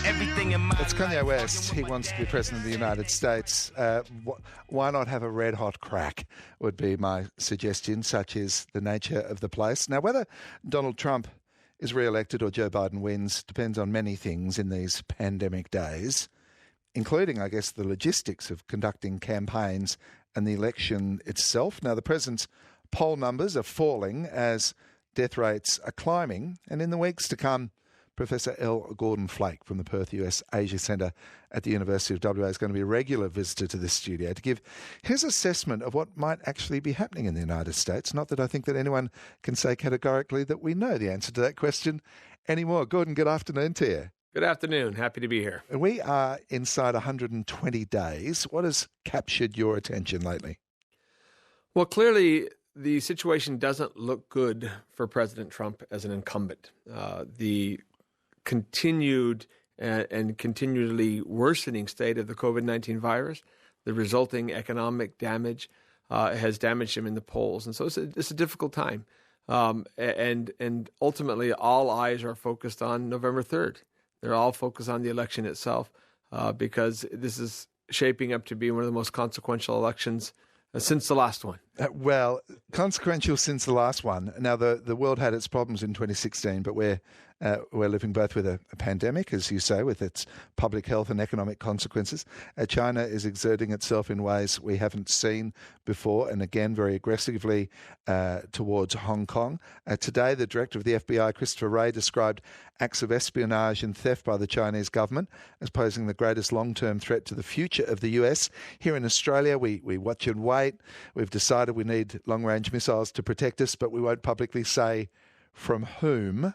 Everything in my It's Kanye West. He wants to be president of the United States. Why not have a red hot crack would be my suggestion, such is the nature of the place. Now, whether Donald Trump is re-elected or Joe Biden wins depends on many things in these pandemic days, including, I guess, the logistics of conducting campaigns and the election itself. Now, the president's poll numbers are falling as death rates are climbing, and in the weeks to come, Professor Gordon Flake from the Perth US Asia Centre at the University of WA is going to be a regular visitor to this studio to give his assessment of what might actually be happening in the United States. Not that I think that anyone can say categorically that we know the answer to that question anymore. Gordon, good afternoon to you. Good afternoon. Happy to be here. We are inside 120 days. What has captured your attention lately? Well, clearly, the situation doesn't look good for President Trump as an incumbent. The continued and continually worsening state of the COVID-19 virus, the resulting economic damage has damaged him in the polls. And so it's a difficult time. And ultimately, all eyes are focused on November 3rd. They're all focused on the election itself because this is shaping up to be one of the most consequential elections since the last one. Well, consequential since the last one. Now, the world had its problems in 2016, but we're living both with a pandemic, as you say, with its public health and economic consequences. China is exerting itself in ways we haven't seen before, and again, very aggressively towards Hong Kong. Today, the director of the FBI, Christopher Wray, described acts of espionage and theft by the Chinese government as posing the greatest long-term threat to the future of the US. Here in Australia, we watch and wait. We've decided we need long-range missiles to protect us, but we won't publicly say from whom.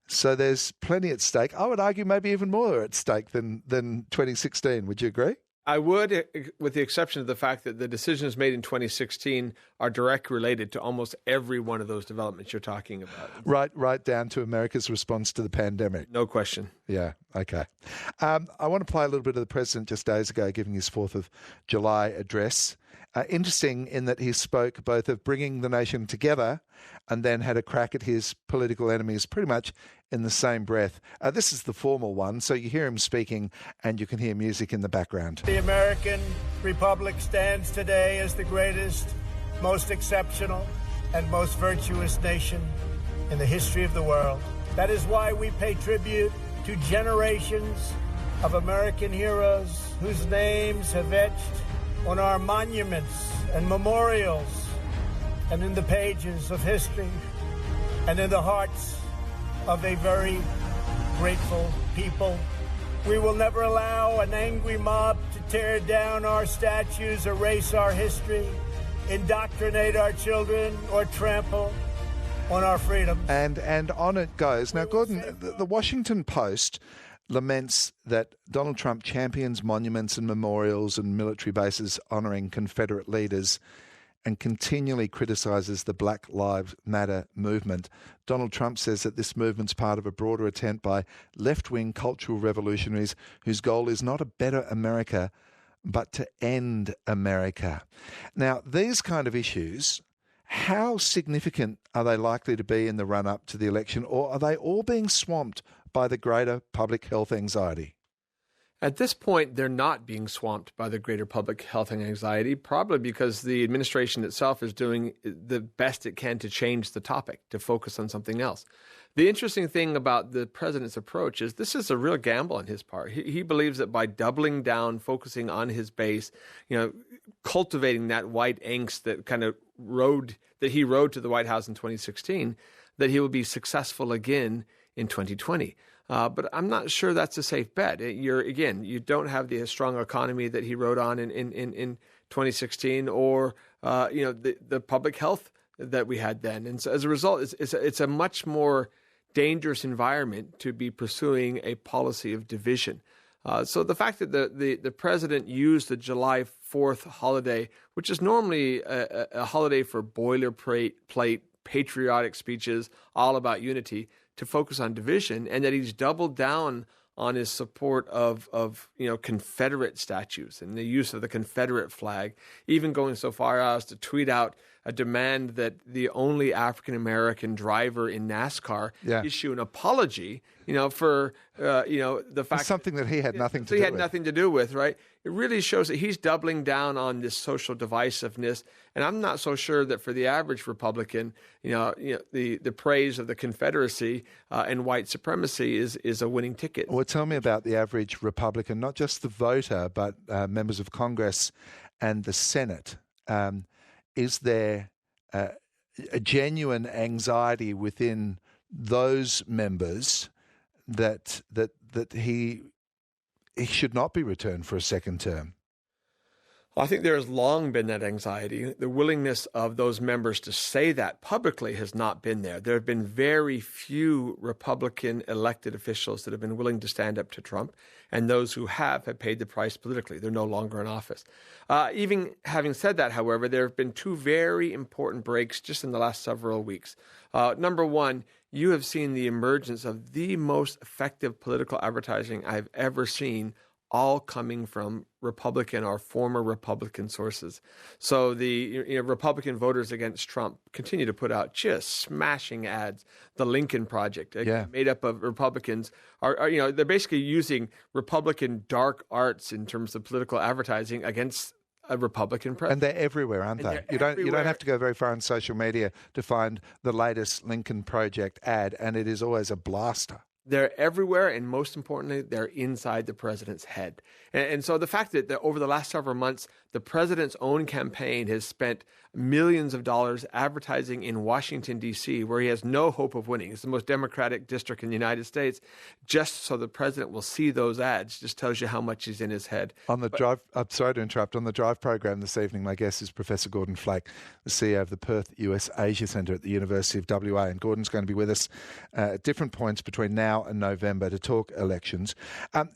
So there's plenty at stake. I would argue maybe even more at stake than 2016. Would you agree? I would, with the exception of the fact that the decisions made in 2016 are directly related to almost every one of those developments you're talking about. Right down to America's response to the pandemic. No question. Yeah, okay. I want to play a little bit of the president just days ago giving his 4th of July address. Interesting in that he spoke both of bringing the nation together and then had a crack at his political enemies pretty much in the same breath. This is the formal one, so you hear him speaking and you can hear music in the background. The American Republic stands today as the greatest, most exceptional, and most virtuous nation in the history of the world. That is why we pay tribute to generations of American heroes whose names have etched on our monuments and memorials and in the pages of history and in the hearts of a very grateful people. We will never allow an angry mob to tear down our statues, erase our history, indoctrinate our children, or trample on our freedom. And on it goes. Now, Gordon, the Washington Post laments that Donald Trump champions monuments and memorials and military bases honouring Confederate leaders and continually criticises the Black Lives Matter movement. Donald Trump says that this movement's part of a broader attempt by left-wing cultural revolutionaries whose goal is not a better America, but to end America. Now, these kind of issues, how significant are they likely to be in the run-up to the election, or are they all being swamped by the greater public health anxiety? At this point, they're not being swamped by the greater public health and anxiety, probably because the administration itself is doing the best it can to change the topic, to focus on something else. The interesting thing about the president's approach is this is a real gamble on his part. He believes that by doubling down, focusing on his base, cultivating that white angst that he rode to the White House in 2016, that he will be successful again in 2020. But I'm not sure that's a safe bet. You don't have the strong economy that he rode on in 2016, or the public health that we had then. And so as a result, it's a much more dangerous environment to be pursuing a policy of division. So the fact that the president used the July 4th holiday, which is normally a holiday for boilerplate patriotic speeches all about unity, to focus on division, and that he's doubled down on his support of Confederate statues and the use of the Confederate flag, even going so far as to tweet out a demand that the only African-American driver in NASCAR issue an apology, for, the fact... Something that he had nothing to do with. He had nothing to do with, right? It really shows that he's doubling down on this social divisiveness. And I'm not so sure that for the average Republican, the praise of the Confederacy and white supremacy is a winning ticket. Well, tell me about the average Republican, not just the voter, but members of Congress and the Senate. Is there a genuine anxiety within those members that he should not be returned for a second term? Well, I think there has long been that anxiety. The willingness of those members to say that publicly has not been there. There have been very few Republican elected officials that have been willing to stand up to Trump, and those who have paid the price politically. They're no longer in office. Even having said that, however, there have been two very important breaks just in the last several weeks. Number one, you have seen the emergence of the most effective political advertising I've ever seen, all coming from Republican or former Republican sources. So the Republican voters against Trump continue to put out just smashing ads. The Lincoln Project, made up of Republicans, are they're basically using Republican dark arts in terms of political advertising against a Republican president. And they're everywhere, aren't they? You don't have to go very far on social media to find the latest Lincoln Project ad, and it is always a blaster. They're everywhere, and most importantly, they're inside the president's head. And so the fact that over the last several months, the president's own campaign has spent millions of dollars advertising in Washington, D.C., where he has no hope of winning. It's the most Democratic district in the United States. Just so the president will see those ads just tells you how much he's in his head. I'm sorry to interrupt. On the Drive program this evening, my guest is Professor Gordon Flake, the CEO of the Perth US Asia Centre at the University of WA. And Gordon's going to be with us at different points between now and November to talk elections.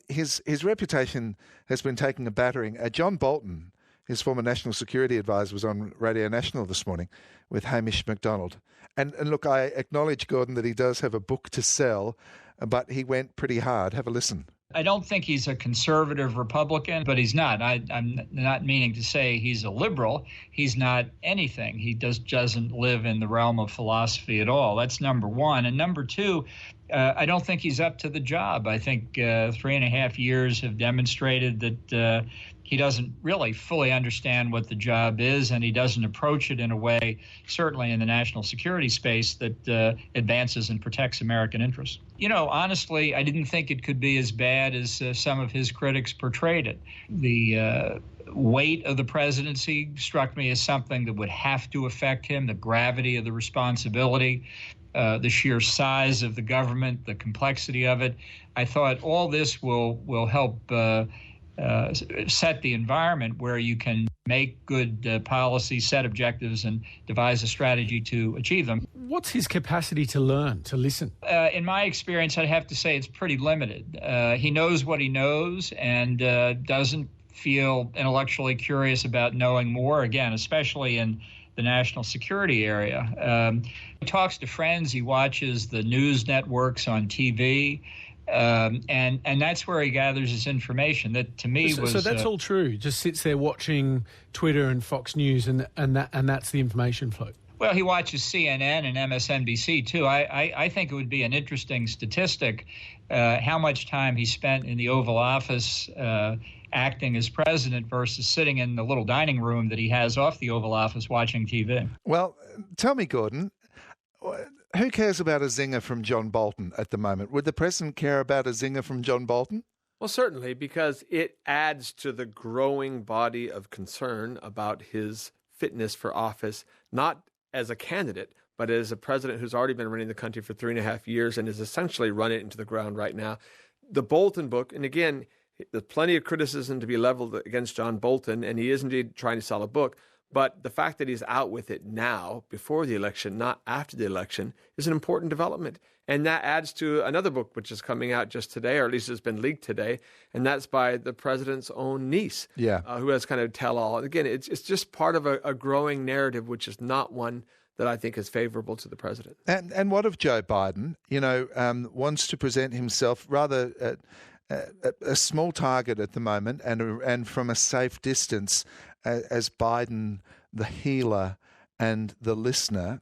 His reputation has been taking a battering. John Bolton, his former national security advisor, was on Radio National this morning with Hamish MacDonald. And look, I acknowledge, Gordon, that he does have a book to sell, but he went pretty hard. Have a listen. I don't think he's a conservative Republican, but he's not. I'm not meaning to say he's a liberal. He's not anything. He doesn't live in the realm of philosophy at all. That's number one. And number two, I don't think he's up to the job. I think 3.5 years have demonstrated that he doesn't really fully understand what the job is, and he doesn't approach it in a way, certainly in the national security space, that advances and protects American interests. Honestly, I didn't think it could be as bad as some of his critics portrayed it. The weight of the presidency struck me as something that would have to affect him, the gravity of the responsibility, the sheer size of the government, the complexity of it. I thought all this will help set the environment where you can make good policy, set objectives, and devise a strategy to achieve them. What's his capacity to learn, to listen? In my experience, I'd have to say it's pretty limited. He knows what he knows and doesn't feel intellectually curious about knowing more, again, especially in the national security area. He talks to friends. He watches the news networks on TV. And that's where he gathers his information. That to me was so that's all true. Just sits there watching Twitter and Fox News, and that's the information flow. Well, he watches CNN and MSNBC too. I think it would be an interesting statistic how much time he spent in the Oval Office acting as president versus sitting in the little dining room that he has off the Oval Office watching TV. Well, tell me, Gordon, who cares about a zinger from John Bolton at the moment? Would the president care about a zinger from John Bolton? Well, certainly, because it adds to the growing body of concern about his fitness for office, not as a candidate, but as a president who's already been running the country for 3.5 years and has essentially run it into the ground right now. The Bolton book, and again, there's plenty of criticism to be leveled against John Bolton, and he is indeed trying to sell a book. But the fact that he's out with it now, before the election, not after the election, is an important development. And that adds to another book which is coming out just today, or at least has been leaked today, and that's by the president's own niece, who has kind of tell-all. Again, it's just part of a growing narrative, which is not one that I think is favorable to the president. And what of Joe Biden? Wants to present himself rather a small target at the moment, and from a safe distance, as Biden, the healer, and the listener.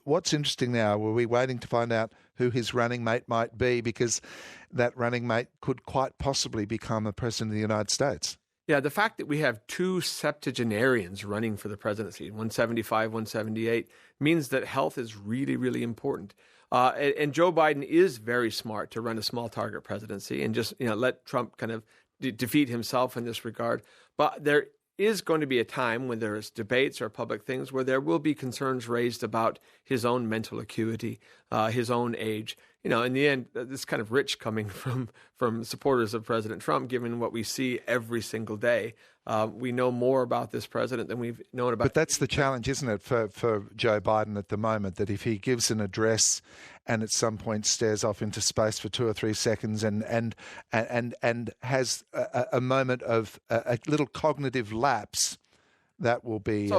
What's interesting now, were we waiting to find out who his running mate might be, because that running mate could quite possibly become a president of the United States? Yeah, the fact that we have two septuagenarians running for the presidency, 175, 178, means that health is really, really important. And Joe Biden is very smart to run a small target presidency and just let Trump kind of defeat himself in this regard. But there is going to be a time when there's debates or public things where there will be concerns raised about his own mental acuity, his own age. In the end, this is kind of rich coming from supporters of President Trump, given what we see every single day. We know more about this president than we've known about. But that's the challenge, isn't it, for Joe Biden at the moment, that if he gives an address and at some point stares off into space for 2 or 3 seconds and has a moment of a little cognitive lapse, that will be...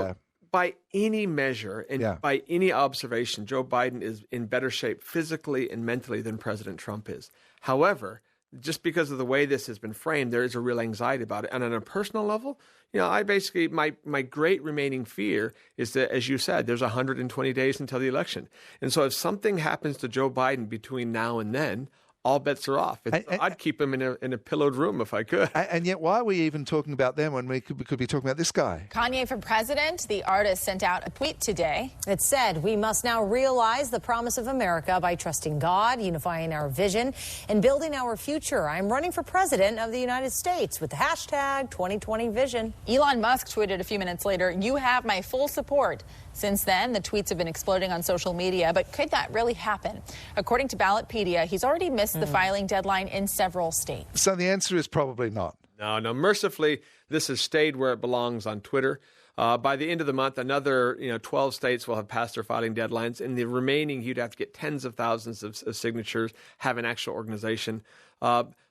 By any measure and by any observation, Joe Biden is in better shape physically and mentally than President Trump is. However, just because of the way this has been framed, there is a real anxiety about it. And on a personal level, I basically, my great remaining fear is that, as you said, there's 120 days until the election. And so if something happens to Joe Biden between now and then, all bets are off. I'd keep him in a pillowed room if I could. And yet, why are we even talking about them when we could be talking about this guy? Kanye for president. The artist sent out a tweet today that said, "We must now realize the promise of America by trusting God, unifying our vision, and building our future. I'm running for president of the United States with the hashtag 2020 vision." Elon Musk tweeted a few minutes later, "You have my full support." Since then, the tweets have been exploding on social media, but could that really happen? According to Ballotpedia, he's already missed the filing deadline in several states. So the answer is probably not. No. Mercifully, this has stayed where it belongs on Twitter. By the end of the month, another 12 states will have passed their filing deadlines. In the remaining, you'd have to get tens of thousands of signatures, have an actual organization.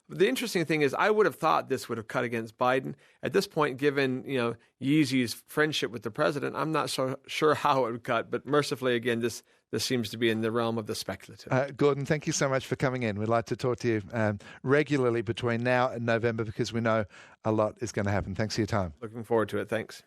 The interesting thing is, I would have thought this would have cut against Biden. At this point, given Yeezy's friendship with the president, I'm not so sure how it would cut. But mercifully, again, this seems to be in the realm of the speculative. Gordon, thank you so much for coming in. We'd like to talk to you regularly between now and November, because we know a lot is going to happen. Thanks for your time. Looking forward to it. Thanks.